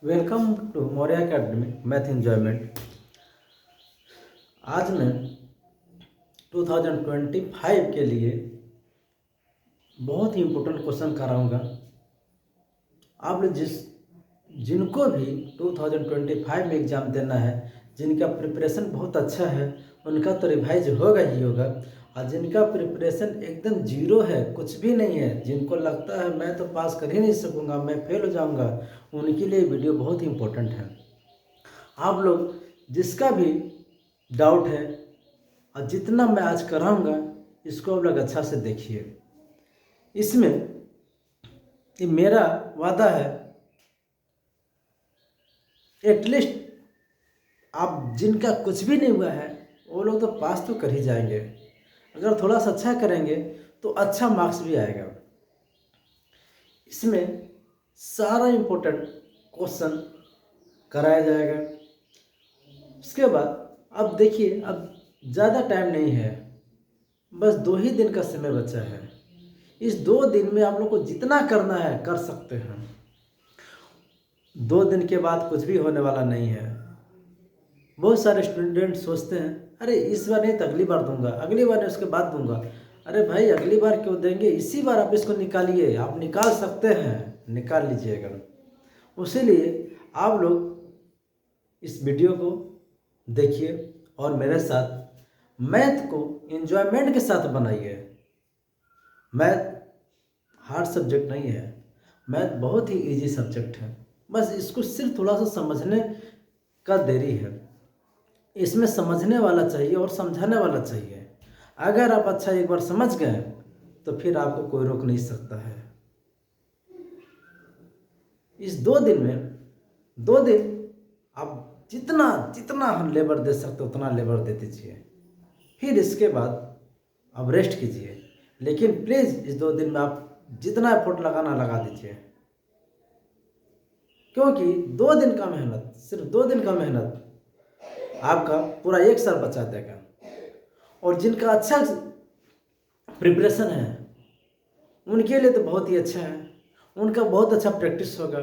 Welcome to Maurya academy math enjoyment. आज मैं 2025 के लिए बहुत ही इम्पोर्टेंट क्वेश्चन कराऊंगा। आप लोग जिनको भी 2025 में एग्ज़ाम देना है, जिनका प्रिपरेशन बहुत अच्छा है, उनका तो रिवाइज होगा ही होगा। और जिनका प्रिपरेशन एकदम जीरो है, कुछ भी नहीं है, जिनको लगता है मैं तो पास कर ही नहीं सकूंगा, मैं फेल हो जाऊंगा, उनके लिए वीडियो बहुत ही इम्पोर्टेंट है। आप लोग जिसका भी डाउट है और जितना मैं आज कराऊंगा, इसको आप लोग अच्छा से देखिए। इसमें ये मेरा वादा है, एटलीस्ट आप जिनका कुछ भी नहीं हुआ है वो लोग तो पास तो कर ही जाएंगे। अगर थोड़ा सा अच्छा करेंगे तो अच्छा मार्क्स भी आएगा। इसमें सारा इम्पोर्टेंट क्वेश्चन कराया जाएगा। उसके बाद अब देखिए, अब ज़्यादा टाइम नहीं है, बस 2 ही दिन का समय बचा है। इस 2 दिन में आप लोग को जितना करना है कर सकते हैं। 2 दिन के बाद कुछ भी होने वाला नहीं है। बहुत सारे स्टूडेंट सोचते हैं अरे इस बार नहीं तो अगली बार दूंगा, अगली बार नहीं उसके बाद दूंगा। अरे भाई अगली बार क्यों देंगे, इसी बार आप इसको निकालिए। आप निकाल सकते हैं, निकाल लीजिएगा। उसीलिए आप लोग इस वीडियो को देखिए और मेरे साथ मैथ को एंजॉयमेंट के साथ बनाइए। मैथ हार्ड सब्जेक्ट नहीं है, मैथ बहुत ही इजी सब्जेक्ट है। बस इसको सिर्फ थोड़ा सा समझने का देरी है। इसमें समझने वाला चाहिए और समझाने वाला चाहिए। अगर आप अच्छा एक बार समझ गए तो फिर आपको कोई रोक नहीं सकता है। इस 2 दिन में 2 दिन आप जितना जितना लेबर दे सकते उतना लेबर दे दीजिए। फिर इसके बाद आप रेस्ट कीजिए। लेकिन प्लीज़ इस 2 दिन में आप जितना एफर्ट लगाना लगा दीजिए, क्योंकि 2 दिन का मेहनत, सिर्फ 2 दिन का मेहनत आपका पूरा 1 साल बचा देगा। और जिनका अच्छा प्रिपरेशन है उनके लिए तो बहुत ही अच्छा है, उनका बहुत अच्छा प्रैक्टिस होगा,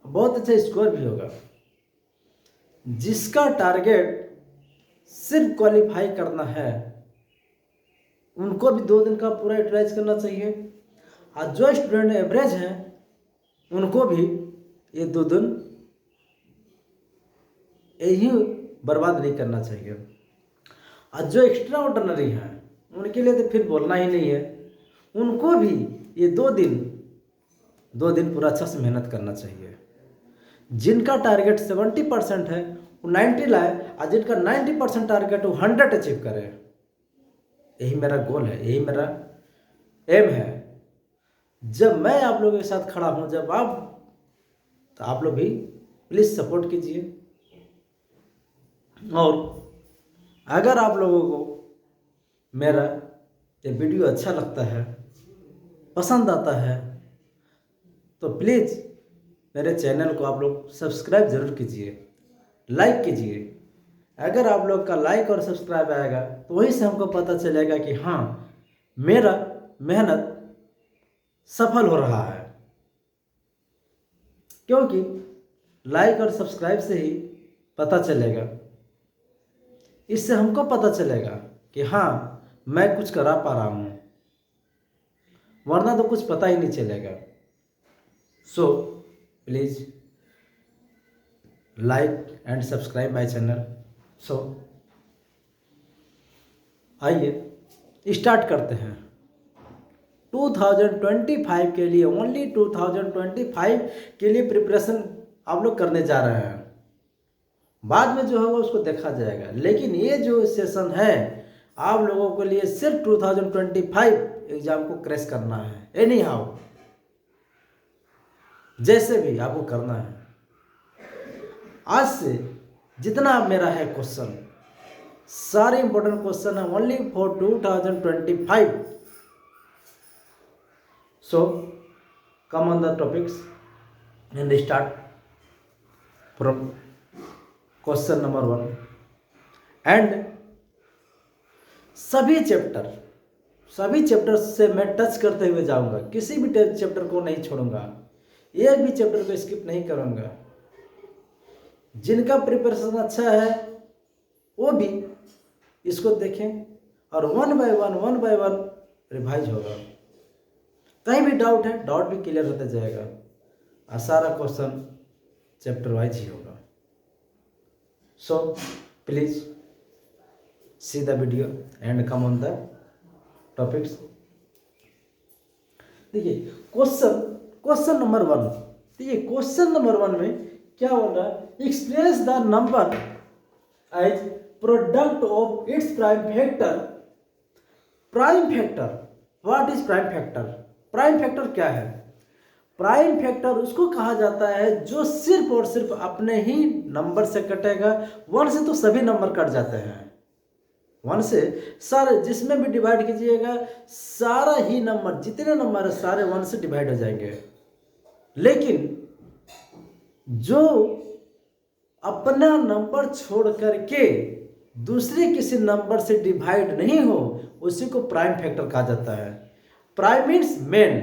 बहुत अच्छा स्कोर भी होगा। जिसका टारगेट सिर्फ क्वालिफाई करना है उनको भी 2 दिन का पूरा यूटिलाइज करना चाहिए। और जो स्टूडेंट एवरेज हैं उनको भी ये 2 दिन यही बर्बाद नहीं करना चाहिए। और जो एक्स्ट्रा ऑर्डिनरी हैं उनके लिए तो फिर बोलना ही नहीं है, उनको भी ये 2 दिन पूरा अच्छा से मेहनत करना चाहिए। जिनका टारगेट 70% है वो 90 लाए, और जिनका 90% टारगेट वो 100 अचीव करे। यही मेरा गोल है, यही मेरा एम है। जब मैं आप लोगों के साथ खड़ा हूँ, जब आप लोग भी प्लीज़ सपोर्ट कीजिए। और अगर आप लोगों को मेरा ये वीडियो अच्छा लगता है, पसंद आता है, तो प्लीज़ मेरे चैनल को आप लोग सब्सक्राइब ज़रूर कीजिए, लाइक कीजिए। अगर आप लोग का लाइक और सब्सक्राइब आएगा तो वहीं से हमको पता चलेगा कि हाँ, मेरा मेहनत सफल हो रहा है। क्योंकि लाइक और सब्सक्राइब से ही पता चलेगा, इससे हमको पता चलेगा कि हाँ मैं कुछ करा पा रहा हूँ, वरना तो कुछ पता ही नहीं चलेगा। So please like and subscribe my channel. So आइए स्टार्ट करते हैं। 2025 के लिए, ओनली 2025 के लिए प्रिपरेशन आप लोग करने जा रहे हैं। बाद में जो होगा उसको देखा जाएगा, लेकिन ये जो सेशन है आप लोगों के लिए सिर्फ 2025 एग्जाम को क्रैश करना है। एनी हाउ, जैसे भी आपको करना है। आज से जितना मेरा है क्वेश्चन, सारे इंपॉर्टेंट क्वेश्चन है only for 2025। So come on the topics and start from question number 1। and सभी चैप्टर से मैं टच करते हुए जाऊंगा, किसी भी चैप्टर को नहीं छोड़ूंगा। एक भी चैप्टर को स्किप नहीं करूँगा। जिनका प्रिपरेशन अच्छा है वो भी इसको देखें और वन बाय वन रिवाइज होगा। कहीं भी डाउट है, डाउट भी क्लियर होता जाएगा और सारा क्वेश्चन चैप्टर वाइज ही होगा। So please see the video and come on the topics. देखिए क्वेश्चन नंबर 1। देखिए क्वेश्चन नंबर 1 में क्या बोल रहा है, express the number as product of its prime factor. Prime factor, what is prime factor? Prime factor क्या है? Prime factor उसको कहा जाता है जो सिर्फ और सिर्फ अपने ही नंबर से कटेगा। 1 से तो सभी नंबर कट जाते हैं, 1 से सारे जिसमें भी डिवाइड कीजिएगा सारा ही नंबर, जितने नंबर है सारे 1 से डिवाइड हो जाएंगे। लेकिन जो अपना नंबर छोड़ करके दूसरे किसी नंबर से डिवाइड नहीं हो उसी को प्राइम फैक्टर कहा जाता है। प्राइम मीन्स मेन,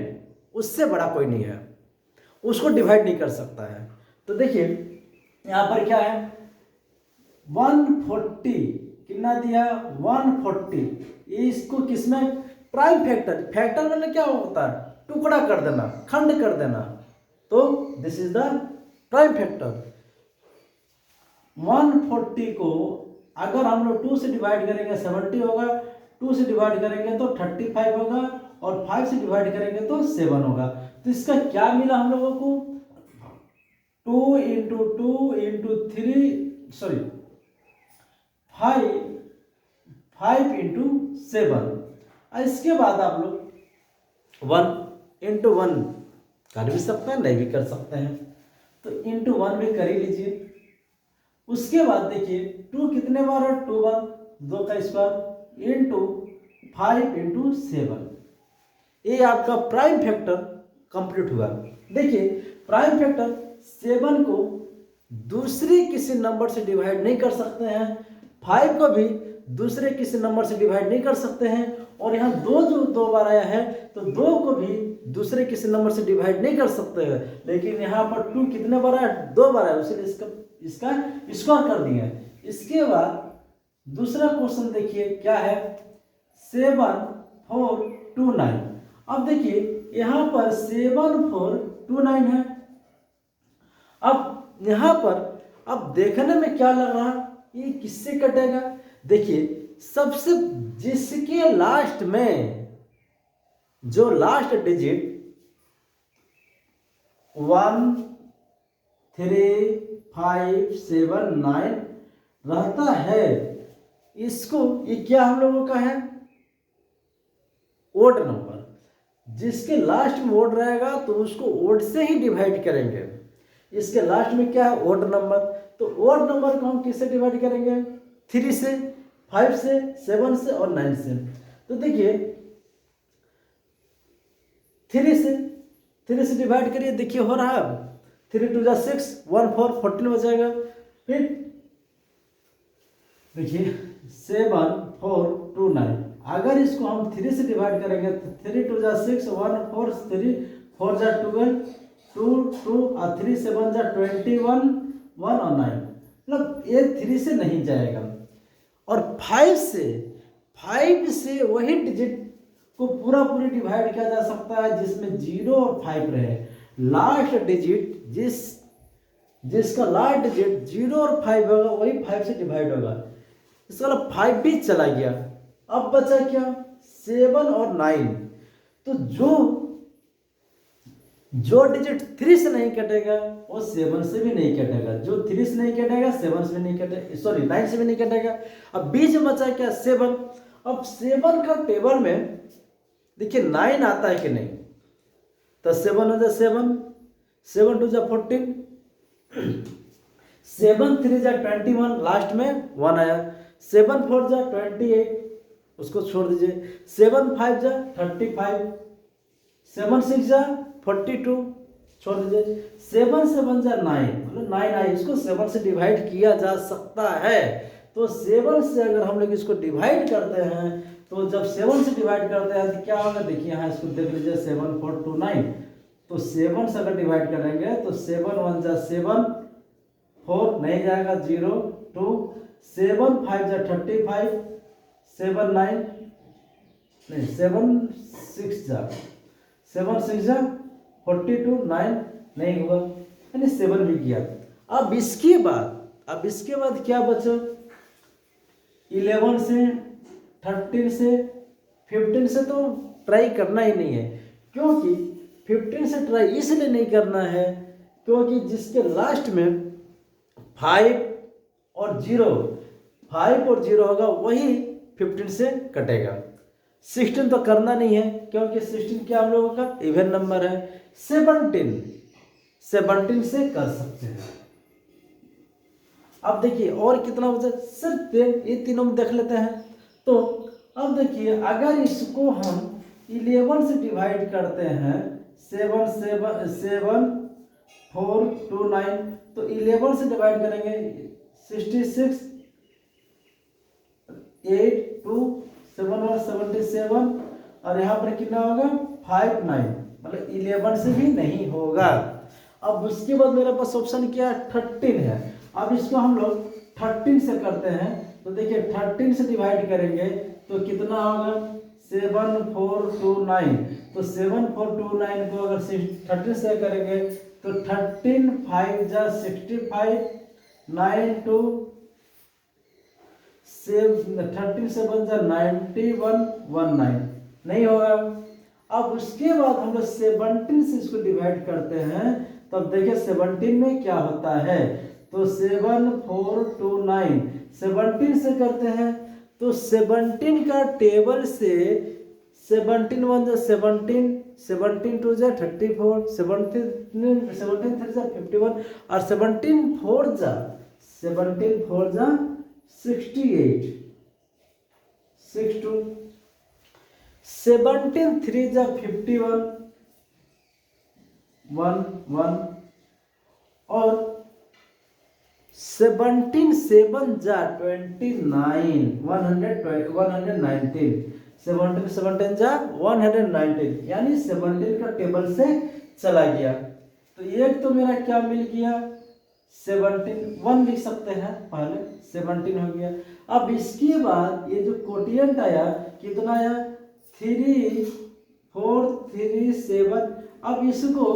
उससे बड़ा कोई नहीं है, उसको डिवाइड नहीं कर सकता है। तो देखिए यहाँ पर क्या है, 140 कितना दिया, 140। इसको किसमें प्राइम फैक्टर, फैक्टर मतलब क्या होता है, टुकड़ा कर देना, खंड कर देना। तो this is the prime factor. 140 को अगर हम लोग 2 से डिवाइड करेंगे 70 होगा, 2 से डिवाइड करेंगे तो 35 होगा और 5 से डिवाइड करेंगे तो 7 होगा। तो इसका क्या मिला हम लोगों को, 2 इंटू 2 इंटू 3 सॉरी 5 इंटू 7। इसके बाद आप लोग 1 इंटू 1 कर भी सकते हैं, नहीं भी कर सकते हैं, तो इंटू 1 भी कर ही लीजिए। उसके बाद देखिए 2 कितने बार है, 2 बार, 2 का स्क्वायर इंटू 5 इंटू 7। ये आपका प्राइम फैक्टर कंप्लीट हुआ। देखिए प्राइम फैक्टर 7 को दूसरे किसी नंबर से डिवाइड नहीं कर सकते हैं, 5 को भी दूसरे किसी नंबर से डिवाइड नहीं कर सकते हैं, और यहाँ 2 जो 2 बार आया है तो 2 को भी दूसरे किसी नंबर से डिवाइड नहीं कर सकते हैं। लेकिन यहाँ पर 2 कितने बार आया, 2 बार आया, इसलिए इसका स्क्वायर कर दिया। इसके बाद दूसरा क्वेश्चन देखिए क्या है, 7 4 2 9। अब देखिए यहाँ पर 7 4 2 9 है। अब यहाँ पर अब देखने में क्या लग रहा है, ये किससे कटेगा? देखिए सबसे जिसके लास्ट में जो लास्ट डिजिट 1 3 5 7 9 रहता है, इसको ये क्या हम लोगों का है, ओड नंबर। जिसके लास्ट में ओड रहेगा तो उसको ओड से ही डिवाइड करेंगे। इसके लास्ट में क्या है, ओड नंबर, तो ओड नंबर को हम किससे डिवाइड करेंगे, 3 से, 5 से, 7 से और 9 से। तो देखिए 3 से डिवाइड करिए, देखिए हो रहा है 3 2 जा 6 1 4 14 हो जाएगा। फिर देखिए 7 4 2 9, अगर इसको हम 3 से डिवाइड करेंगे तो 3 2 जा 6 1 4 3 4 जा 12 2 2 और 3 7 जा 21 1 और 9, मतलब ये 3 से नहीं जाएगा। और 5 से वही डिजिट को पूरी डिवाइड किया जा सकता है जिसमें 0 और 5 रहे। लास्ट डिजिट जिसका लास्ट डिजिट 0 और 5 होगा वही 5 से डिवाइड होगा। इसका मतलब 5 भी चला गया। अब बचा क्या, 7 और 9। तो जो डिजिट 3 से नहीं कटेगा वो 7 से भी नहीं कटेगा, जो 3 से नहीं कटेगा 7 से भी नहीं कटेगा, सॉरी 9 से भी नहीं कटेगा। अब बीच में बचा क्या, 7। अब 7 का टेबल में देखिए 9 आता है कि नहीं, तो 7 हो जाए 7 7 2 जा 14 7 3 जा 21, लास्ट में 1 आया, 7 4 जा 28, उसको छोड़ दीजिए, 7 5 जा 35, 7 6 जा 42, छोड़ दीजिए, 7 7 जा 9, मतलब 9 आई, इसको 7 से डिवाइड किया जा सकता है। तो 7 से अगर हम लोग इसको डिवाइड करते हैं तो जब 7 से डिवाइड करते हैं तो क्या होगा, देखिए यहाँ इसको देख लीजिए 7 4 2 9, तो 7 से अगर डिवाइड करेंगे तो 7 1 जा 7, 4 नहीं जाएगा 0 2, 7 5 जा 35, 7 9 नहीं 7 6 जा 7 6 जा 42, 9 नहीं हुआ, यानी 7 भी किया। अब इसके बाद क्या बचा? 11 से 13 से 15 से तो ट्राई करना ही नहीं है, क्योंकि 15 से ट्राई इसलिए नहीं करना है क्योंकि जिसके लास्ट में 5 और 0 होगा वही 15 से कटेगा। 16 तो करना नहीं है क्योंकि 16 क्या हम लोगों का इवन नंबर है। 17 से कर सकते हैं। अब देखिए और कितना बचा? सिर्फ 10, ये तीनों में देख लेते हैं। तो अब देखिए अगर इसको हम 11 से डिवाइड करते हैं, 7 7 4 2 9, तो 11 से डिवाइड करेंगे 66 8 2 7 1 77, और यहाँ पर कितना होगा 5 9, मतलब 11 से भी नहीं होगा। अब उसके बाद मेरे पास ऑप्शन क्या है? 13 है। अब इसको हम लोग 13 से करते हैं, तो देखिए 13 से डिवाइड करेंगे तो कितना होगा? 7 4 2 9, तो 7 4 2 9 को अगर 13 से करेंगे तो 13 5 जा 65, 9 2 13 से बन जा 91 19, नहीं होगा। अब उसके बाद हम लोग 17 से इसको डिवाइड करते हैं, तब देखिए 17 में क्या होता है? तो 7 4 2 9, 17 से करते हैं तो 17 का टेबल से 17 1 जा 17, 17 2 जा 34, 17 3 जा 51, और 17 4 जा 68, 62, 17 3 जा 51 1 1, और 17 7 जा 29 119, 17 17 जा 119, यानी 17 का टेबल से चला गया। तो एक तो मेरा क्या मिल गया? 17 1 लिख सकते हैं, पहले 17 हो गया। अब इसके बाद ये जो कोटियंट आया कितना आया? 3 4 3 7। अब इसको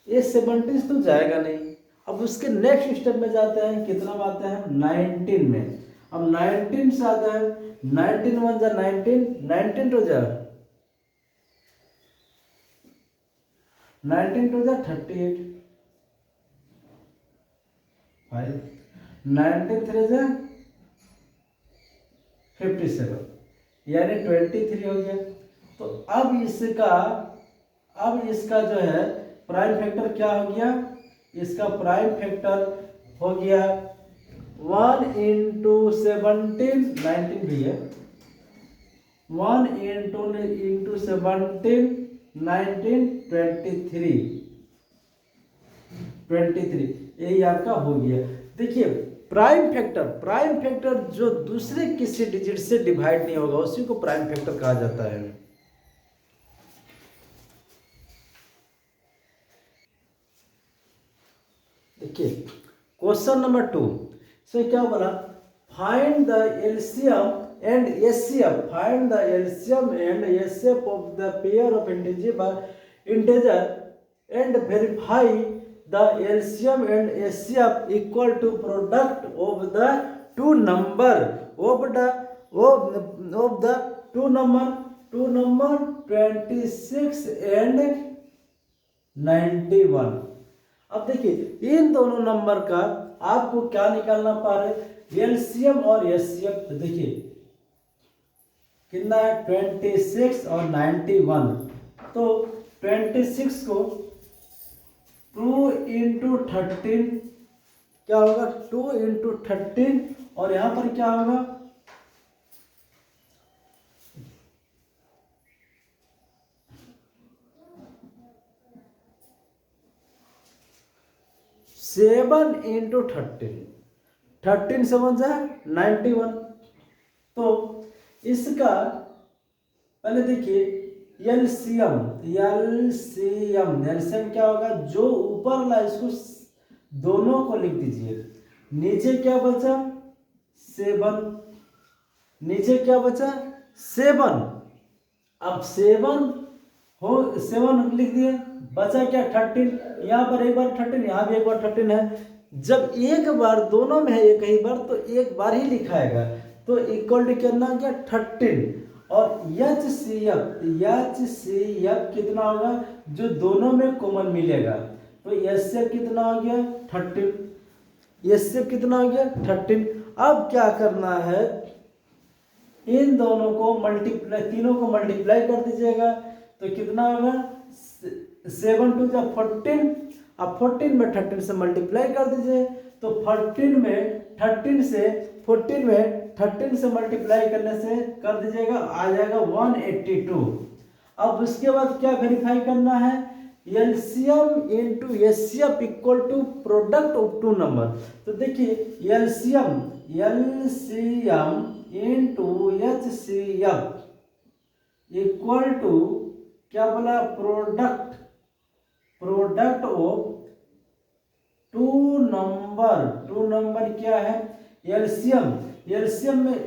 ये 17 तो जाएगा नहीं। अब उसके नेक्स्ट स्टेप में जाते हैं, कितना में आते हैं? 19 में। अब 19 से आता है 19 1 जा 19, 19 2 जा 19 2 जा 38, 5 19 3 जा 57, यानी 23 हो गया। तो अब इसका जो है प्राइम फैक्टर क्या हो गया? इसका प्राइम फैक्टर हो गया 1 इंटू 17, 19 भी है, 1 इंटू 17 19 23, यही आपका हो गया। देखिए प्राइम फैक्टर जो दूसरे किसी डिजिट से डिवाइड नहीं होगा उसी को प्राइम फैक्टर कहा जाता है। देखिए क्वेश्चन नंबर 2 से क्या बोला? Find the LCM and HCF, find the LCM and HCF of the pair of integer and verify the LCM and HCF equal to product of the two number of the two number 26 and 91। अब देखिए इन दोनों number का आपको क्या निकालना पा रहे? LCM और एचसीएफ। तो देखिए कितना है? 26 और 91। तो 26 को 2 इंटू 13 क्या होगा? 2 इंटू 13, और यहां पर क्या होगा? 7 इंटू 13 7 जा 91। तो इसका पहले देखिए एलसीएम एलसीएम एलसीएम क्या होगा, जो ऊपर वाला इसको दोनों को लिख दीजिए। नीचे क्या बचा 7, नीचे क्या बचा 7। अब 7 लिख दिए, बचा क्या 13। यहाँ पर एक बार 13, यहाँ भी एक बार 13 है। जब एक बार दोनों में है एक ही बार तो एक बार ही लिखाएगा, तो इक्वल टू कितना हो गया 13। और एच सी एफ कितना होगा, जो दोनों में कॉमन मिलेगा, तो एच कितना हो गया 13। एच कितना हो गया 13। अब क्या करना है, इन दोनों को मल्टीप्लाई, तीनों को मल्टीप्लाई कर दीजिएगा, तो कितना होगा 7 2 जा 14। अब 14 में 13 से मल्टीप्लाई कर दीजिए, तो 14 में 13 से मल्टीप्लाई करने से कर दीजिएगा, आ जाएगा 182। अब उसके बाद क्या वेरीफाई करना है, LCM into HCF equal to product of two number. तो देखिए LCM into HCF equal to क्या बोला, प्रोडक्ट ऑफ टू नंबर क्या है एलसीएम में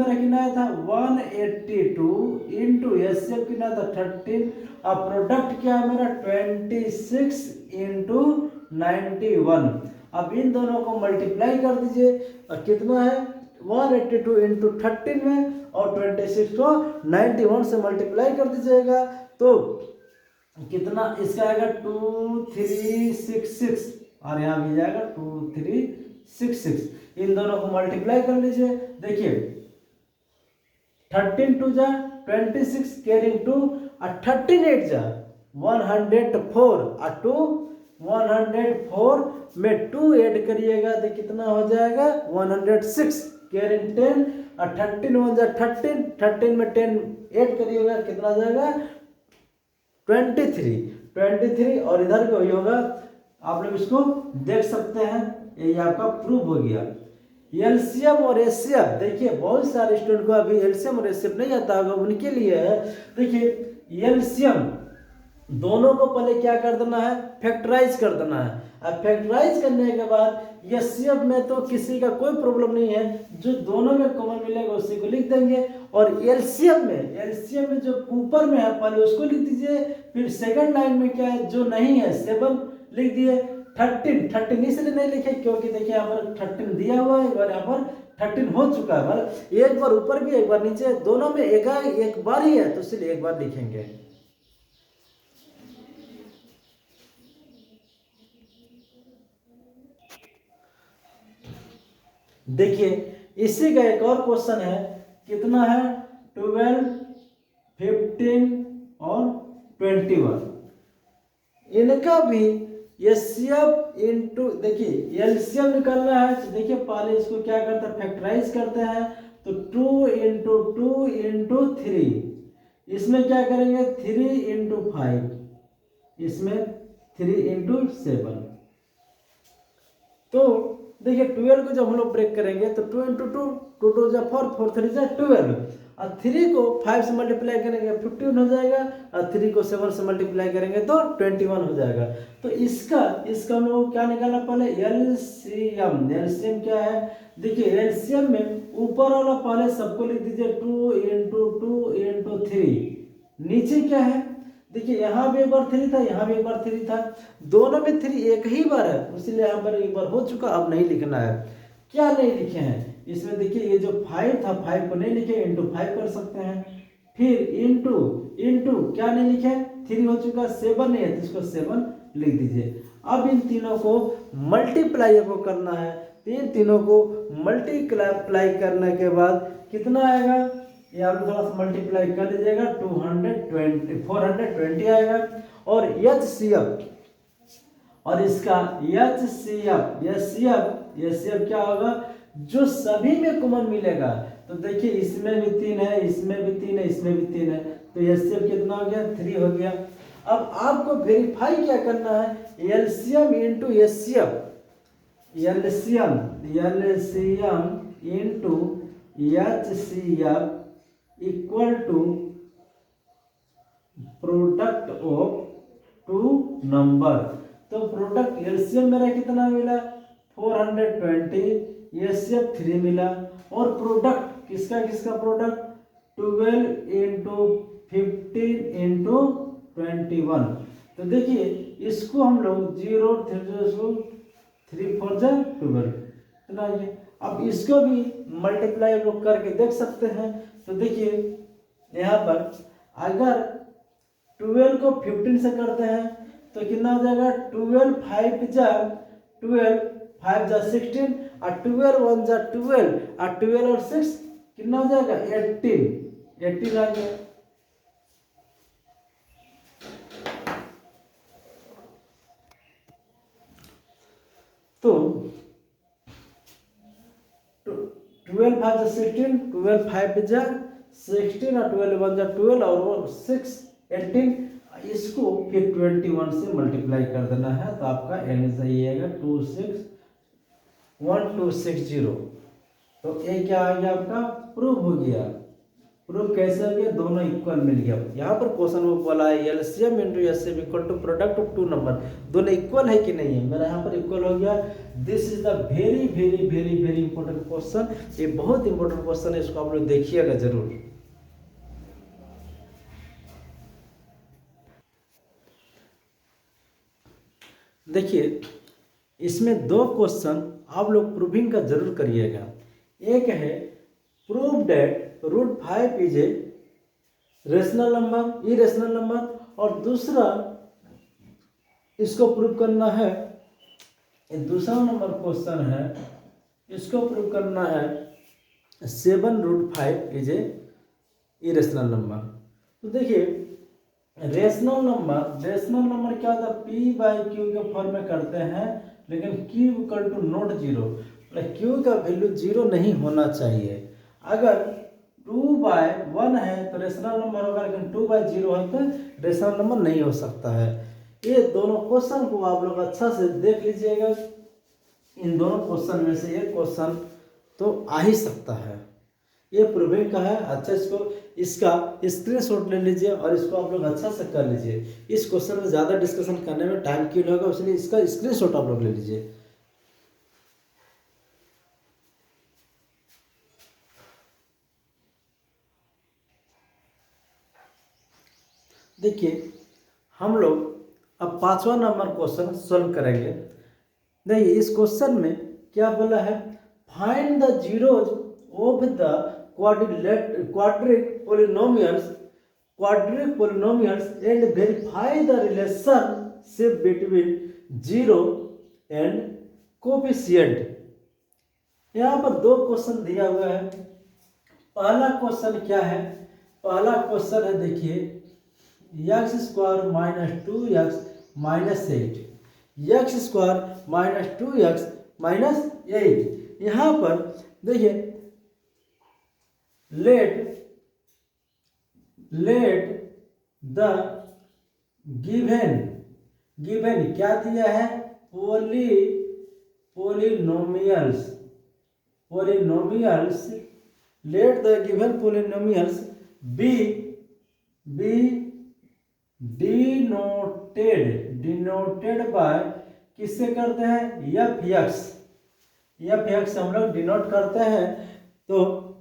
रखना था 182 इंटू एलसीएम कितना था 13। अब प्रोडक्ट क्या है मेरा 26 इंटू 91। अब इन दोनों को मल्टीप्लाई कर दीजिए, और कितना है 182 इंटू 13 में, और 26 को 91 से मल्टीप्लाई कर दीजिएगा, तो कितना इसका आएगा 2366, और यहाँ भी जाएगा 2366। इन दोनों को मल्टीप्लाई कर लीजिए, देखिए 13 2 जा 26 कैरिंग 2, और 13 8 जा 104, और 2 104 में 2 ऐड करिएगा तो कितना हो जाएगा 106 कैरिंग 10, और 13 1 जा 13 में 10 ऐड करिएगा कितना हो जाएगा 23, और इधर भी वही होगा। आप लोग इसको देख सकते हैं, ये आपका प्रूफ हो गया। एलसीएम और एचसीएफ, देखिए बहुत सारे स्टूडेंट को अभी एलसीएम और एचसीएफ नहीं आता होगा, उनके लिए है। देखिए एलसीएम दोनों को पहले क्या कर देना है, फैक्टराइज कर देना है। अब फैक्टराइज करने के बाद एचसीएफ में तो किसी का कोई प्रॉब्लम नहीं है, जो दोनों में कॉमन मिलेगा उसी को लिख देंगे। और एलसीएम में जो ऊपर में है पहले उसको लिख दीजिए, फिर सेकंड लाइन में क्या है जो नहीं है 7 लिख दिए। 13 इसलिए नहीं लिखे क्योंकि देखिए यहाँ पर 13 दिया हुआ है, और यहाँ पर 13 हो चुका है, मतलब एक बार ऊपर भी एक बार नीचे, दोनों में एक बार ही है, तो इसलिए एक बार लिखेंगे। देखिए इसी का एक और क्वेश्चन है, कितना है 12 15 और 21। इनका भी एचसीएफ इंटू, देखिए एलसीएम निकालना है, तो देखिए पहले इसको क्या करते हैं फैक्टराइज करते हैं, तो 2 इंटू 2 इंटू 3, इसमें क्या करेंगे 3 इंटू 5, इसमें 3 इंटू 7। तो देखिए 12 को जब हम लोग ब्रेक करेंगे तो 2 इंटू 2 2 जा 4 4 3 जा 12, और 3 को 5 से मल्टीप्लाई करेंगे 15 हो जाएगा, और 3 को 7 से मल्टीप्लाई करेंगे तो 21 हो जाएगा। तो इसका हम लोग को क्या निकालना, पहले एलसीएम क्या है, देखिए एलसीएम में ऊपर वाला पहले सबको लिख दीजिए 2 इंटू 3, नीचे क्या है देखिए यहाँ भी एक बार 3 था, यहाँ भी एक बार 3 था, दोनों में 3 एक ही बार है, इसलिए यहाँ पर एक बार हो चुका, अब नहीं लिखना है। क्या नहीं लिखे हैं इसमें, देखिए ये जो 5 था 5 को नहीं लिखे, इंटू 5 कर सकते हैं, फिर इंटू क्या नहीं लिखे 3 हो चुका, 7 नहीं है तो इसको 7 लिख दीजिए। अब इन तीनों को मल्टीप्लाई आपको करना है, तीनों को मल्टीप्लाई करने के बाद कितना आएगा, ये आप थोड़ा सा मल्टीप्लाई कर लीजिएगा 420 आएगा। और एचसीएफ, और इसका एचसीएफ क्या होगा, जो सभी में कॉमन मिलेगा, तो देखिए इसमें भी 3 है, इसमें भी 3 है, इसमें भी 3 है, तो एचसीएफ कितना हो गया 3 हो गया। अब आपको वेरीफाई क्या करना है, LCM into HCF, LCM into HCF equal to product of two number. तो प्रोडक्ट एलसीएम मेरा कितना मिला 420, एचसीएफ 3 मिला, और प्रोडक्ट किसका किसका प्रोडक्ट 12 इंटू 15 इंटू 21। तो देखिए इसको हम लोग 0 3 4 12 ना ये। अब इसको भी मल्टीप्लाई लोग करके देख सकते हैं। तो देखिए यहाँ पर अगर 12 को 15 से करते हैं तो कितना हो जाएगा 12 5 जा 12 5 जा 16 और 12 1 जा 12 और 12 और 6 कितना हो जाएगा 18 आ गया। तो 12 5 जा 16, 12 5 जा 16 और 12 1 जा 12 और 6 18, इसको फिर 21 से मल्टीप्लाई कर देना है। तो आपका आंसर ये आएगा 1260। तो ये क्या आ गया आपका प्रूफ हो गया। प्रूफ कैसे हो गया दोनों इक्वल मिल गया। यहाँ पर क्वेश्चन वो बोला है LCM into HCF equal to product of two number, दोनों इक्वल है कि नहीं है। मेरा यहाँ पर इक्वल हो गया। This is the very very very very important question. ये बहुत इंपॉर्टेंट क्वेश्चन है, इसको आप लोग देखिएगा जरूर। देखिए इसमें दो क्वेश्चन आप लोग प्रूविंग का जरूर करिएगा। एक है prove that root 5 is a rational number irrational number, और दूसरा इसको प्रूव करना है, दूसरा नंबर क्वेश्चन है इसको प्रूव करना है 7 root 5 is a irrational number. तो देखिए रेशनल नंबर क्या होता है पी बाई क्यू के फॉर्म में करते हैं, लेकिन q equal to not zero, q का वैल्यू जीरो नहीं होना चाहिए। अगर 2/1 है तो रेशनल नंबर होगा, लेकिन 2/0 है तो रेशनल नंबर नहीं हो सकता है। ये दोनों क्वेश्चन को आप लोग अच्छा से देख लीजिएगा। इन दोनों क्वेश्चन में से एक क्वेश्चन तो आ ही सकता है, ये प्रूविंग का है। अच्छा इसका स्क्रीनशॉट ले लीजिए और इसको आप लोग अच्छा से कर लीजिए। इस क्वेश्चन में ज़्यादा डिस्कशन करने में टाइम क्यों लगेगा, इसलिए इसका स्क्रीनशॉट आप लोग ले लीजिए। देखिए हम लोग अब 5वां नंबर क्वेश्चन सॉल्व करेंगे। देखिए इस क्वेश्चन में क्या बोला है, find the zeros of the quadratic polynomials and verify the relationship between zero and coefficient। यहाँ पर दो क्वेश्चन दिया हुआ है। पहला क्वेश्चन क्या है, पहला क्वेश्चन है देखिए x square minus 2x minus 8, x square minus 2x minus 8। यहाँ पर देखिए let the given क्या दिया है polynomials let the given polynomials be denoted by किससे करते हैं fx हम लोग डिनोट करते हैं। तो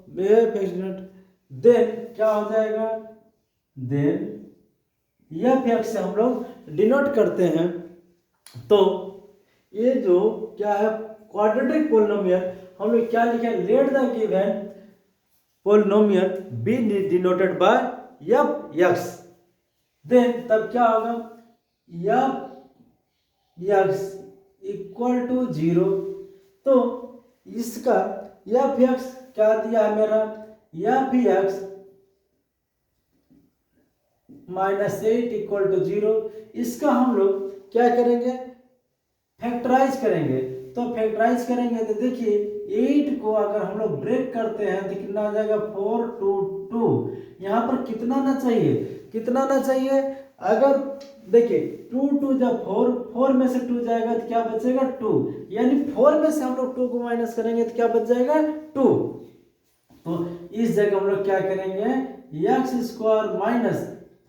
देन क्या हो जाएगा, देन fx से हम लोग डिनोट करते हैं। तो ये जो क्या है क्वाड्रेटिक पोलिनोमियल हम लोग क्या लिखे, let the given polynomial be denoted by fx। Then तब क्या होगा fx इक्वल टू 0। तो इसका fx क्या दिया है मेरा fx माइनस 8 इक्वल टू 0। इसका हम लोग क्या करेंगे फैक्टराइज करेंगे। तो फैक्टराइज करेंगे तो देखिए 8 को अगर हम लोग ब्रेक करते हैं तो कितना आ जाएगा 4 2 2। यहाँ पर कितना ना चाहिए अगर देखिए 2 2 जब 4 में से 2 जाएगा तो क्या बचेगा 2, यानी 4 में से हम लोग 2 को माइनस करेंगे तो क्या बच जाएगा 2। तो इस जगह हम लोग क्या करेंगे x square minus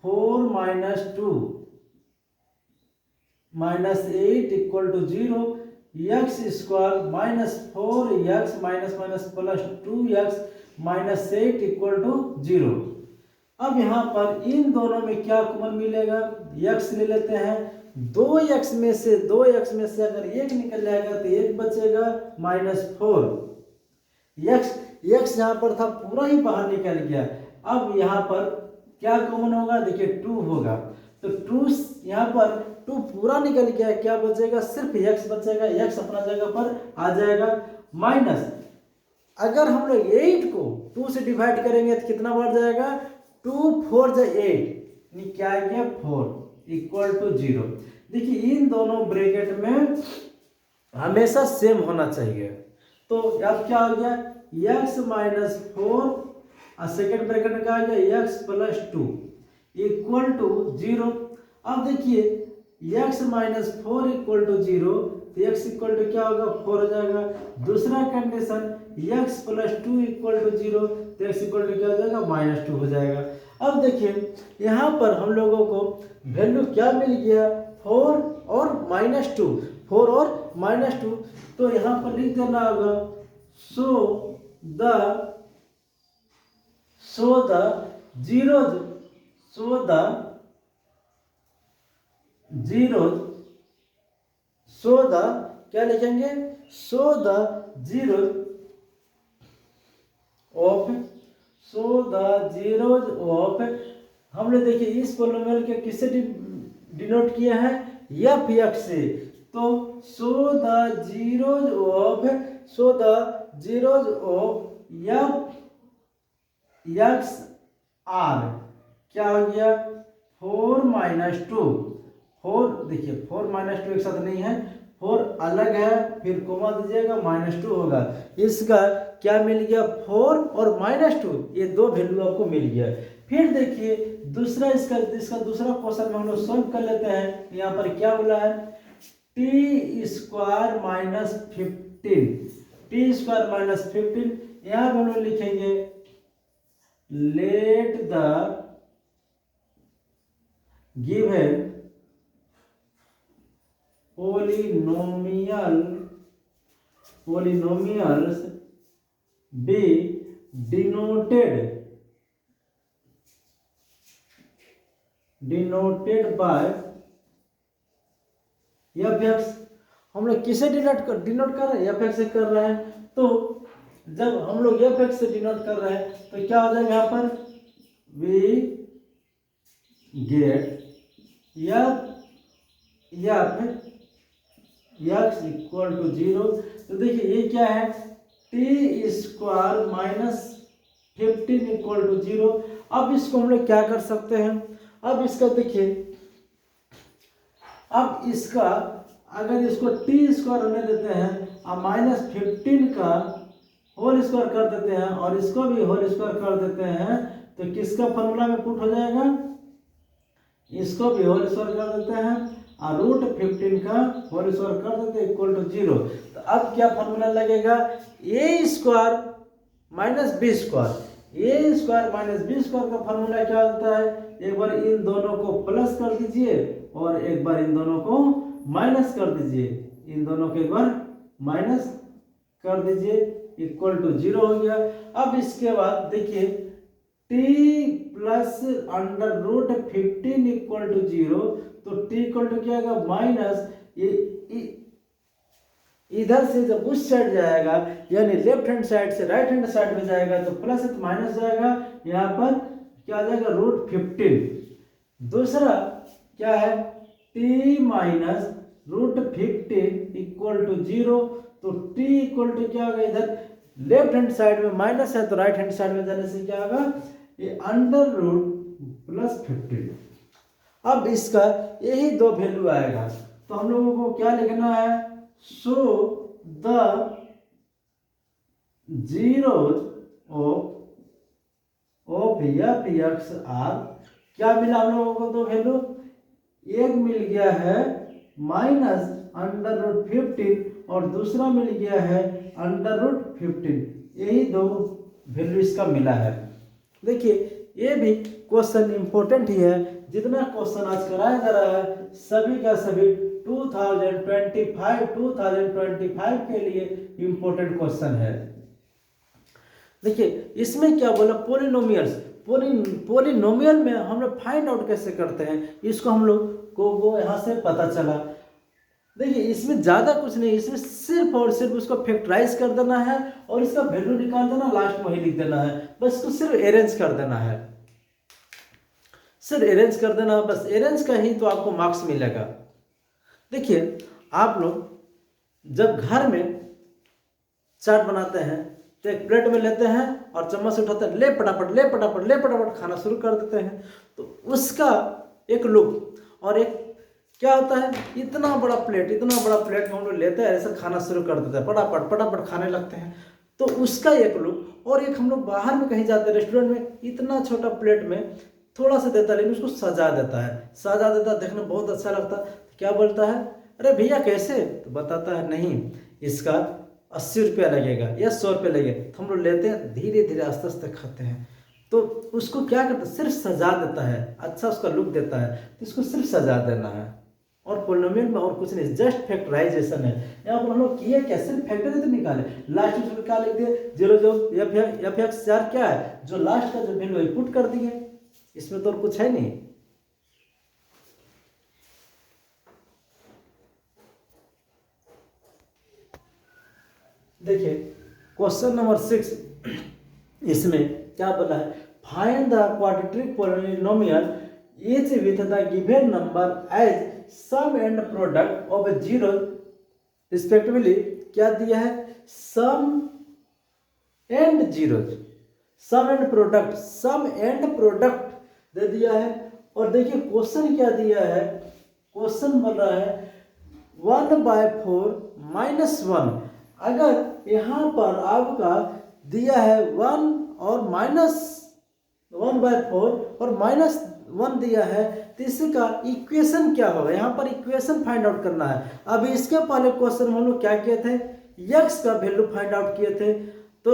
4 minus 2 minus 8 equal to 0, x square minus 4 x minus minus plus 2 x minus 8 equal to 0। अब यहाँ पर इन दोनों में क्या कॉमन मिलेगा, x ले लेते हैं। 2x में से अगर एक निकल जाएगा तो एक बचेगा -4। x यहाँ पर था पूरा ही बाहर निकल गया। अब यहाँ पर क्या कॉमन होगा, देखिए 2 होगा, तो 2 यहाँ पर 2 पूरा निकल गया, क्या बचेगा, सिर्फ x बचेगा, x अपना जगह पर आ जाएगा। माइनस अगर हम लोग 8 को 2 से डिवाइड करेंगे तो कितना बढ़ जाएगा, 2 4 जा 8, क्या आ गया 4 इक्वल टू 0। देखिए इन दोनों ब्रैकेट में हमेशा सेम होना चाहिए। तो अब क्या हो गया, x माइनस 4 और सेकेंड ब्रैकेट में क्या आ गया, x प्लस 2 इक्वल टू 0। अब देखिए x माइनस 4 इक्वल टू 0, तो x इक्वल टू क्या होगा, 4 हो जाएगा। दूसरा condition x plus 2 equal to 0, तो x इक्वल टू क्या हो जाएगा, -2 हो जाएगा। अब देखिए यहाँ पर हम लोगों को वैल्यू क्या मिल गया, 4 और -2, 4 और -2। तो यहाँ पर लिख देना होगा, सो द क्या लिखेंगे, सो द जीरोज ऑफ हम लोग देखिए इस पोलिनोमियल के किससे डिनोट किया है, एफ एक्स से। तो so the zeros of f x are क्या हो गया, 4 माइनस 2। 4 देखिए 4 माइनस 2 एक साथ नहीं है, 4 अलग है, फिर कोमा दीजिएगा -2 होगा। इसका क्या मिल गया, 4 और -2, ये दो वैल्यू आपको मिल गया। फिर देखिए दूसरा इसका दूसरा क्वेश्चन में हम लोग सॉल्व कर लेते हैं। यहाँ पर क्या बोला है, टी स्क्वायर माइनस 15, यहाँ पर हम लोग लिखेंगे late the given polynomials be denoted by F x. हम लोग किसे डिनोट कर रहे हैं, एफ एक्स से कर रहे हैं। तो जब हम लोग एफ एक्स से डिनोट कर रहे हैं तो क्या हो जाएगा, यहाँ पर we get x equal to 0। तो देखिए ये क्या है, t square minus 15 equal to 0। अब इसको हम लोग क्या कर सकते हैं, अब इसका देखिए, अब इसका अगर इसको टी स्क्वायर होने देते हैं और -15 का होल स्क्वायर कर देते हैं और इसको भी होल स्क्वायर कर देते हैं, तो किसका फॉर्मूला में पुट हो जाएगा, इसको भी होल स्क्वायर कर देते हैं और √15 का होल स्क्वायर कर देते हैं इक्वल टू 0। तो अब क्या फॉर्मूला लगेगा, ए स्क्वायर माइनस बी स्क्वायर। ए स्क्वायर माइनस बी स्क्वायर का फॉर्मूला क्या होता है, एक बार इन दोनों को प्लस कर दीजिए और एक बार इन दोनों को माइनस कर दीजिए, इन दोनों को एक बार माइनस कर दीजिए, इक्वल टू 0 हो गया। अब इसके बाद देखिए t प्लस √15 इक्वल टू 0, तो t इक्वल टू क्या आएगा, माइनस इधर से जब उस साइड जाएगा यानी लेफ्ट हैंड साइड से राइट हैंड साइड में जाएगा तो प्लस है तो माइनस जाएगा, यहाँ पर क्या आ जाएगा √15। दूसरा क्या है, t माइनस √15 इक्वल टू 0, तो t इक्वल टू क्या होगा, इधर लेफ्ट हैंड साइड में माइनस है तो राइट हैंड साइड में जाने से क्या होगा, ये √+15। अब इसका यही दो वैल्यू आएगा, तो हम लोगों को क्या लिखना है, so the zeros of f x are. क्या मिला हम लोगों को दो वैल्यू, एक मिल गया है -√15 और दूसरा मिल गया है √15। यही दो वैल्यू इसका मिला है। देखिए ये भी क्वेश्चन इंपॉर्टेंट ही है। जितना क्वेश्चन आज कराया जा रहा है सभी का सभी 2025 के लिए इंपॉर्टेंट क्वेश्चन है। देखिए इसमें क्या बोला, पोलिनोमियल्स। पोलिनोमियल में हम लोग फाइंड आउट कैसे करते हैं, इसको हम लोग को वो यहाँ से पता चला। देखिए इसमें ज़्यादा कुछ नहीं, इसमें सिर्फ और सिर्फ उसको फैक्टराइज कर देना है और इसका वैल्यू निकाल देना, लास्ट में ही लिख देना है, बस इसको सिर्फ अरेंज कर देना है, सिर्फ अरेंज कर देना है, बस अरेंज का ही तो आपको मार्क्स मिलेगा। देखिए आप लोग जब घर में चाट बनाते हैं तो एक प्लेट में लेते हैं और चम्मच से उठाते हैं, ले फटाफट खाना शुरू कर देते हैं, तो उसका एक लुक और एक क्या होता है, इतना बड़ा प्लेट में हम लोग लेते हैं, ऐसा खाना शुरू कर देते हैं, फटाफट खाने लगते हैं, तो उसका एक लुक। और एक हम लोग बाहर में कहीं जाते हैं रेस्टोरेंट में, इतना छोटा प्लेट में थोड़ा सा देता है लेकिन उसको सजा देता है, देखने में बहुत अच्छा लगता है, तो क्या बोलता है, अरे भैया कैसे, तो बताता है नहीं इसका 80 रुपया लगेगा या 100 रुपया लगेगा, तो हम लोग लेते हैं, धीरे धीरे आस्ते आस्ते खाते हैं, तो उसको क्या करता है, सिर्फ सजा देता है, अच्छा उसका लुक देता है, तो इसको सिर्फ सजा देना है। और पोलिनोमियल में और कुछ नहीं, जस्ट फैक्टराइजेशन है। यहाँ पर हम लोग किए क्या, सिर्फ फैक्टर तो निकाले, लास्ट में क्या लिख दिए, जीरो जो एफ एक्स चार क्या है, जो लास्ट का जो वैल्यू है पुट कर दिए, इसमें तो और कुछ है नहीं। देखिए क्वेश्चन नंबर 6, इसमें क्या बोला है, find the quadratic polynomial each with the given number as sum and product of zero respectively। क्या दिया है, sum and zeros, sum and product दे दिया है। और देखिए क्वेश्चन क्या दिया है, क्वेश्चन बोल रहा है 1/4 -1। अगर यहाँ पर आपका दिया है 1 और -1/4 और -1 दिया है, तो इसका इक्वेशन क्या होगा, यहाँ पर इक्वेशन फाइंड आउट करना है। अभी इसके पहले क्वेश्चन हम लोग क्या किए थे, x का वैल्यू फाइंड आउट किए थे, तो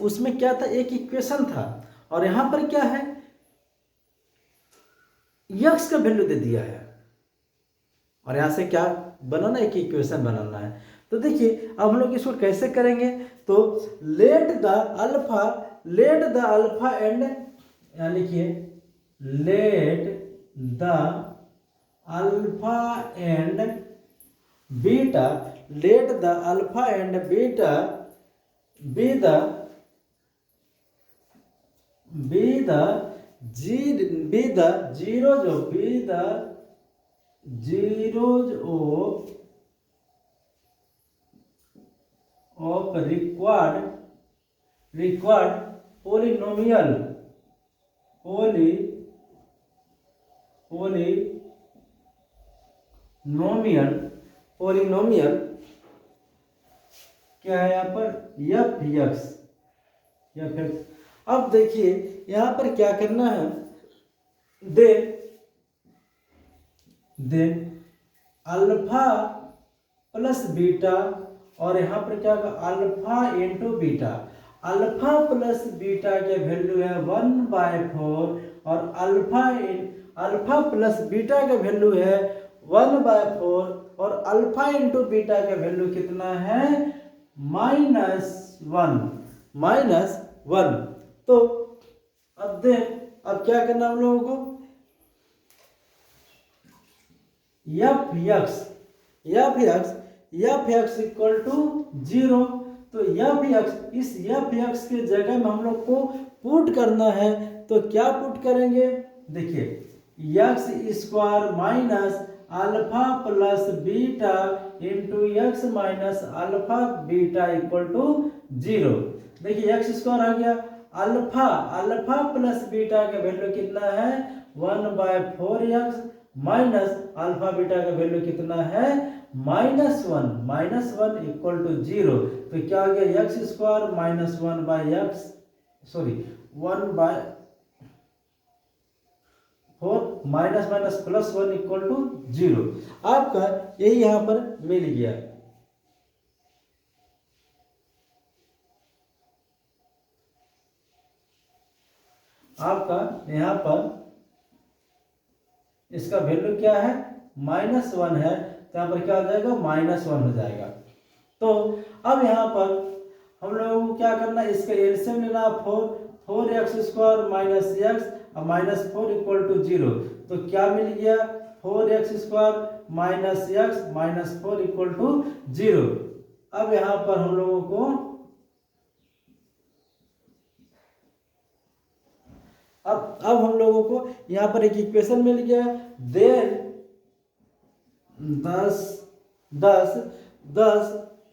उसमें क्या था, एक इक्वेशन था, और यहाँ पर क्या है, x का वैल्यू दे दिया है, और यहाँ से क्या बनाना, एक इक्वेशन बनाना है। तो देखिए अब हम लोग इसको कैसे करेंगे, तो लेट द अल्फा एंड, यहाँ लिखिए let the alpha and beta, let the alpha and beta be the zeros of required polynomial क्या है यहाँ पर, f(x). अब देखिए यहाँ पर क्या करना है, दे अल्फा प्लस बीटा, और यहाँ पर क्या होगा, alpha into beta. Alpha plus beta के वैल्यू है 1/4 और अल्फा प्लस बीटा का वैल्यू है 1/4 और अल्फा इंटू बीटा का वैल्यू कितना है, -1। तो अब क्या करना हम लोगों को, f(x) इक्वल टू 0। तो इस f(x) के जगह में हम लोग को पुट करना है, तो क्या पुट करेंगे, देखिए x² minus alpha plus beta into x minus alpha beta equal to 0। देखिए x² आ गया, अल्फा प्लस बीटा का वैल्यू कितना है, 1/4x माइनस अल्फा बीटा का वैल्यू कितना है, -1 इक्वल टू 0। तो क्या आ गया, x² minus 1/4 minus plus 1 equal to 0। आपका यही यहाँ पर मिल गया। आपका यहाँ पर इसका वैल्यू क्या है, -1 है, तो यहाँ पर क्या हो जाएगा, -1 हो जाएगा। तो अब यहाँ पर हम लोगों को क्या करना है, इसका एलसीएम लेना, 4x² माइनस एक्स और -4 इक्वल टू 0। तो क्या मिल गया, 4x² minus x -4 equal to 0। अब यहाँ पर हम लोगों को अब हम लोगों को यहाँ पर एक इक्वेशन मिल गया। Then 10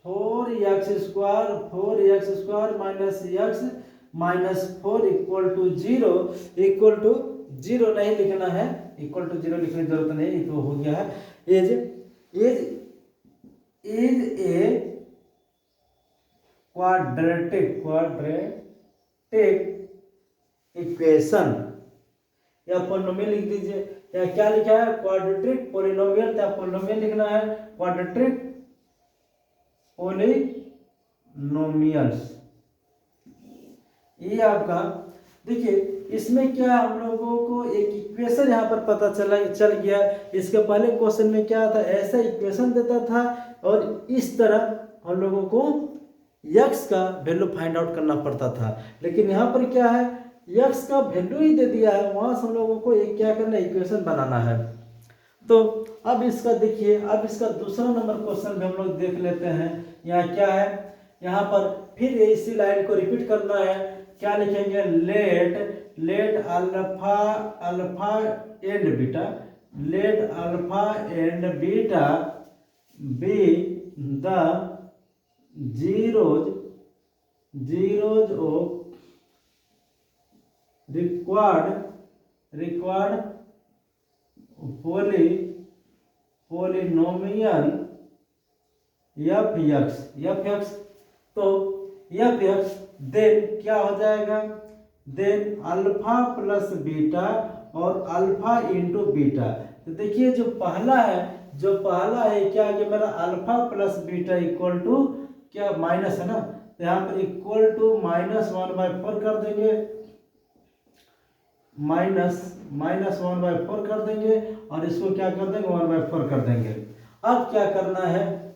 4x² minus x -4 equal to 0 नहीं लिखना है, इक्वल टू 0 लिखने की जरूरत नहीं, तो हो गया है। इज ए क्वाड्रेटिक इक्वेशन, या पोलिनोमियल लिख दीजिए, या क्या लिखा है, क्वाड्रेटिक पोलिनोमियल, या पोलिनोमियल लिखना है, क्वाड्रेटिक पोलिनोमियल्स। ये आपका देखिए, इसमें क्या हम लोगों को एक इक्वेशन यहाँ पर पता चल गया। इसके पहले क्वेश्चन में क्या था, ऐसा इक्वेशन देता था और इस तरह हम लोगों को x का वैल्यू फाइंड आउट करना पड़ता था। लेकिन यहाँ पर क्या है, x का वैल्यू ही दे दिया है, वहां से हम लोगों को एक क्या करना है, इक्वेशन बनाना है। तो अब इसका देखिए, अब इसका दूसरा नंबर क्वेश्चन भी हम लोग देख लेते हैं। यहाँ क्या है, यहाँ पर फिर इसी लाइन को रिपीट करना है। क्या लिखेंगे, let alpha and beta, let alpha and beta be the zeros of required polynomial fx। तो fx देन क्या हो जाएगा, देन अल्फा प्लस बीटा और अल्फा इंटू बीटा। तो देखिए जो पहला है क्या, कि मेरा alpha plus beta equal to क्या, माइनस है ना, तो यहाँ पर इक्वल टू -1/4 कर देंगे, -1/4 कर देंगे, और इसको क्या कर देंगे, 1/4 कर देंगे। अब क्या करना है,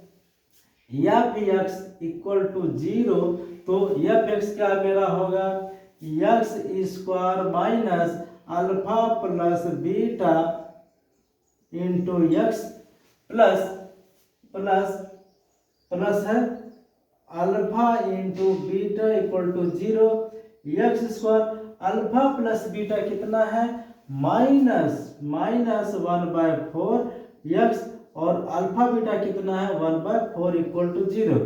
fx इक्वल टू 0, तो fx क्या मेरा होगा, x² minus alpha plus beta into X plus है alpha into beta equal to 0। x² alpha plus beta कितना है, -1/4 x, और अल्फा बीटा कितना है, 1/4 equal to 0।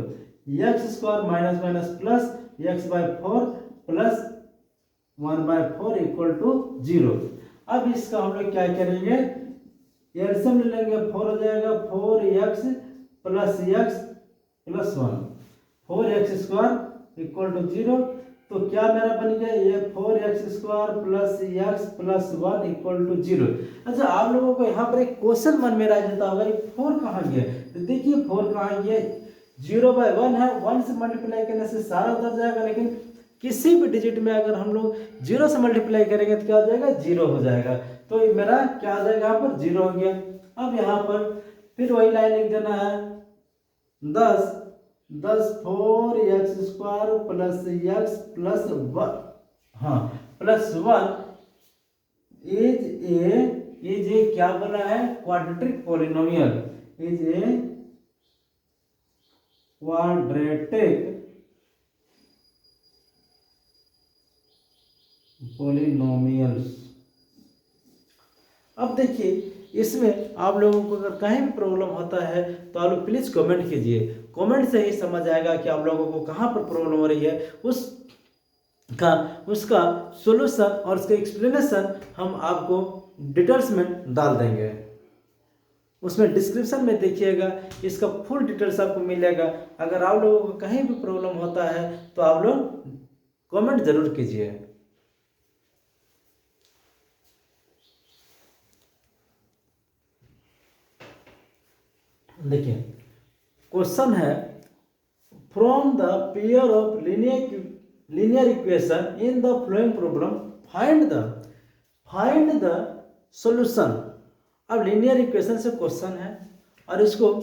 x² minus plus x/4 plus 1/4 equal to 0। अब इसका हम लोग क्या करेंगे, एलसीएम ले लेंगे, 4 हो जाएगा, 4x plus x plus 1, 4x² equal to 0। तो क्या मेरा बन गया, ये 4x² plus x plus 1 equal to 0। अच्छा, आप लोगों को यहाँ पर एक क्वेश्चन मन में आ जाता होगा, 4 कहाँ गया, तो देखिए 4 कहाँ गया, 0/1 है, 1 से मल्टीप्लाई करने से सारा उधर जाएगा, लेकिन किसी भी डिजिट में अगर हम लोग 0 से मल्टीप्लाई करेंगे तो क्या हो जाएगा, 0 हो जाएगा। तो मेरा क्या हो जाएगा, यहाँ पर 0 हो गया। अब यहाँ पर फिर वही लाइन लिख देना है, 10 4x² प्लस x प्लस 1, हाँ प्लस 1 इज ए क्या बना है, quadratic polynomial, is a quadratic polynomials. अब देखिए, इसमें आप लोगों को अगर कहीं भी प्रॉब्लम होता है तो आप लोग प्लीज़ कमेंट कीजिए, कमेंट से ही समझ आएगा कि आप लोगों को कहाँ पर प्रॉब्लम हो रही है, उसका सोल्यूशन और उसका एक्सप्लेनेशन हम आपको डिटेल्स में डाल देंगे। उसमें डिस्क्रिप्शन में देखिएगा, इसका फुल डिटेल्स आपको मिलेगा। अगर आप लोगों को कहीं भी प्रॉब्लम होता है तो आप लोग कमेंट जरूर कीजिए। देखिए क्वेश्चन है, from the pair of linear equation in the flowing problem find the solution. अब लीनियर इक्वेशन से क्वेश्चन है और इसको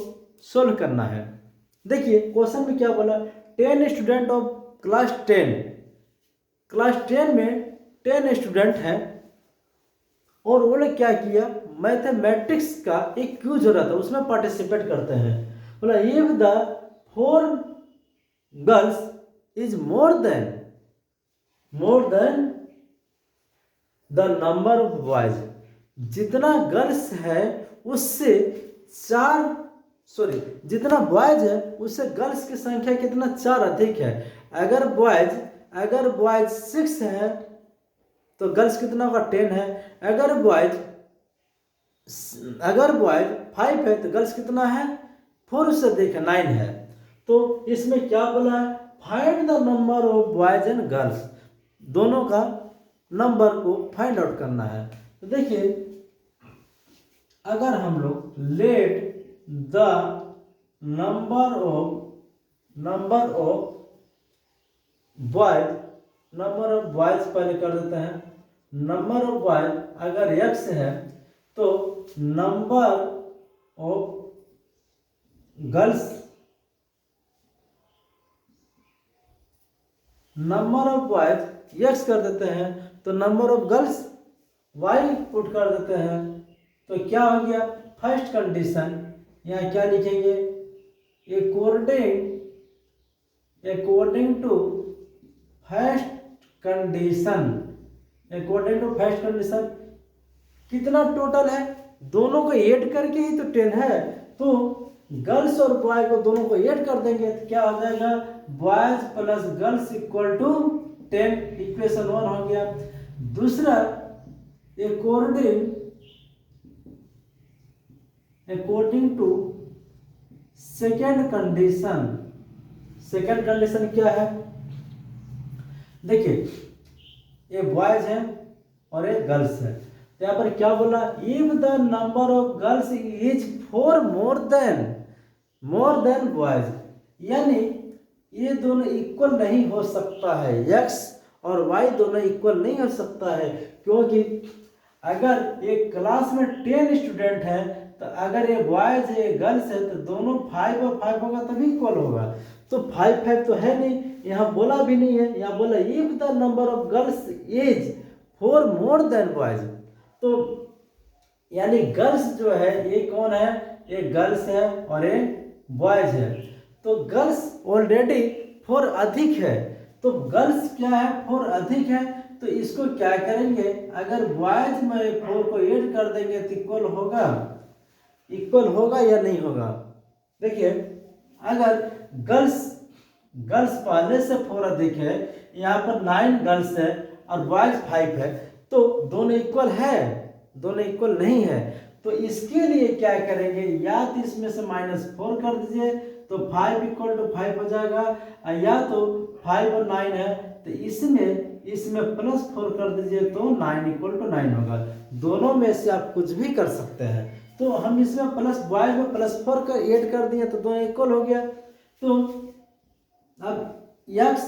सोल्व करना है। देखिए क्वेश्चन में क्या बोला, 10 स्टूडेंट ऑफ क्लास 10 में 10 स्टूडेंट हैं और वो लोग क्या किया, मैथमेटिक्स का एक क्विज हो रहा था उसमें पार्टिसिपेट करते हैं। बोला if the 4 girls is more than the number of boys, जितना गर्ल्स है उससे जितना बॉयज है उससे गर्ल्स की संख्या कितना 4 अधिक है। अगर बॉयज 6 है तो गर्ल्स कितना होगा 10 है। अगर बॉयज 5 है तो गर्ल्स कितना है 4 उससे अधिक है 9 है। तो इसमें क्या बोला है, find the number of boys and girls, दोनों का नंबर को फाइंड आउट करना है। तो देखिए अगर हम लोग let the number of boys पहले कर देते हैं। नंबर ऑफ बॉयज अगर x है तो नंबर ऑफ गर्ल्स x कर देते हैं तो number of girls y put कर देते हैं। तो क्या हो गया, फर्स्ट कंडीशन यहाँ क्या लिखेंगे, अकॉर्डिंग टू फर्स्ट कंडीशन कितना टोटल है, दोनों को ऐड करके ही तो 10 है। तो गर्ल्स और बॉय को दोनों को ऐड कर देंगे तो क्या हो जाएगा, boys plus girls equal to 10, equation 1 हो गया। दूसरा अकॉर्डिंग टू सेकेंड कंडीशन क्या है, देखिए ये बॉयज है और ये गर्ल्स है। तो यहाँ पर क्या बोला, if the number of girls is 4 more than boys, यानी ये दोनों इक्वल नहीं हो सकता है, x और y दोनों इक्वल नहीं हो सकता है। क्योंकि अगर एक क्लास में 10 स्टूडेंट है तो अगर ये बॉयज है गर्ल्स है तो दोनों 5 और 5 होगा तभी इक्वल होगा। तो 5 तो है नहीं, यहाँ बोला भी नहीं है, यहाँ बोला if the number of girls is 4 more than boys. तो यानी गर्ल्स जो है ये कौन है, ये गर्ल्स है और ये बॉयज है। तो गर्ल्स ऑलरेडी 4 अधिक है, तो गर्ल्स क्या है 4 अधिक है। तो इसको क्या करेंगे, अगर बॉयज में 4 को ऐड कर देंगे तो इक्वल होगा या नहीं होगा। देखिए अगर गर्ल्स पहले से 4 अधिक है, यहाँ पर 9 गर्ल्स है और बॉयज 5 है, तो दोनों इक्वल है, दोनों इक्वल नहीं है। तो इसके लिए क्या करेंगे, या तो इसमें से -4 कर दीजिए तो 5 इक्वल टू 5 हो जाएगा, या तो 5 और 9 है तो इसमें +4 कर दीजिए तो 9 इक्वल टू 9 होगा। दोनों में से आप कुछ भी कर सकते हैं। तो हम इसमें बॉयज में +4 का ऐड कर दिए तो दोनों इक्वल हो गया। तो अब x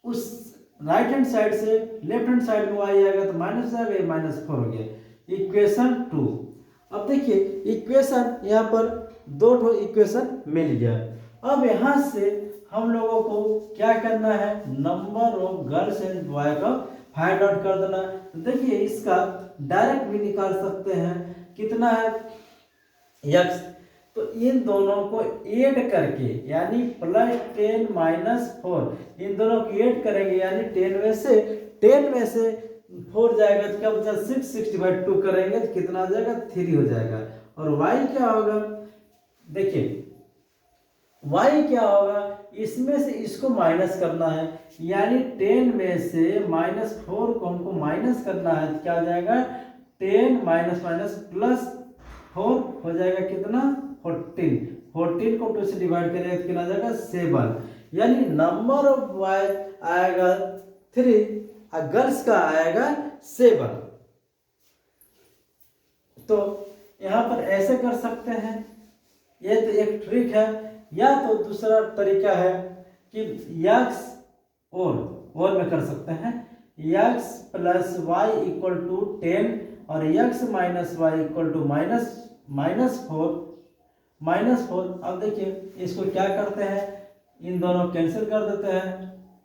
उस राइट हैंड साइड से लेफ्ट हैंड साइड में y आएगा तो माइनस आएगा, -4 हो गया। इक्वेशन 2। अब देखिए इक्वेशन यहाँ पर 2 इक्वेशन मिल गया। अब यहाँ से हम लोगों को क्या करना है, number of girls and boy का फाइंड आउट कर देना। तो देखिए इसका डायरेक्ट भी निकाल सकते हैं, कितना है x, तो इन दोनों को ऐड करके यानी +10 -4 इन दोनों को ऐड करेंगे, यानी 10 में से 4 जाएगा तो क्या बचा 6/2 करेंगे तो कितना आ जाएगा 3 हो जाएगा। और y क्या होगा, देखिए y क्या होगा, इसमें से इसको माइनस करना है, यानी 10 में से -4 को हमको माइनस करना है तो क्या आ जाएगा 10 +4 हो जाएगा कितना 14 को 2 से डिवाइड करेंगे तो कितना आ जाएगा 7, यानी नंबर ऑफ बॉयज आएगा 3 और गर्ल्स का आएगा 7। तो यहाँ पर ऐसे कर सकते हैं, ये तो एक ट्रिक है। या तो दूसरा तरीका है कि x और में कर सकते हैं, x plus y equal to 10 और x minus y equal to -4। अब देखिए इसको क्या करते हैं, इन दोनों कैंसिल कर देते हैं।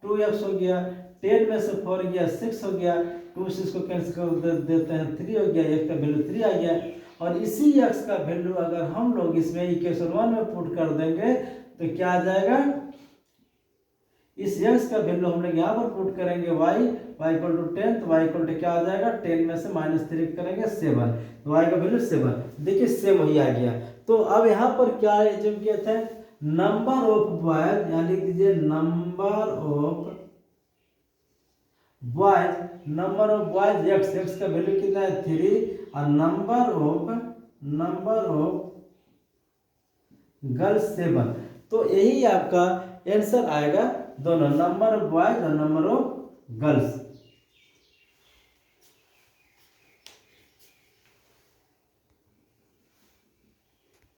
2x हो गया, 10 में से 4 गया 6 हो गया, 2 से इसको कैंसिल कर देते हैं 3 हो गया, x का वैल्यू 3 आ गया। और इसी x का वैल्यू अगर हम लोग इसमें इक्वेशन 1 में पुट कर देंगे तो क्या आ जाएगा, इस x का वैल्यू हम लोग यहाँ पर पुट करेंगे y इक्वल टू 10, तो y इक्वल टू क्या आ जाएगा, 10 में से -3 करेंगे 7, तो y का वैल्यू 7। देखिए सेम वही आ गया। तो अब यहाँ पर क्या एज्यूम किए थे, नंबर ऑफ बॉयज, यहाँ लिख दीजिए नंबर ऑफ बॉयज x का वैल्यू कितना है 3 और नंबर ऑफ गर्ल्स 7। तो यही आपका आंसर आएगा, दोनों नंबर ऑफ बॉयज और नंबर ऑफ गर्ल्स।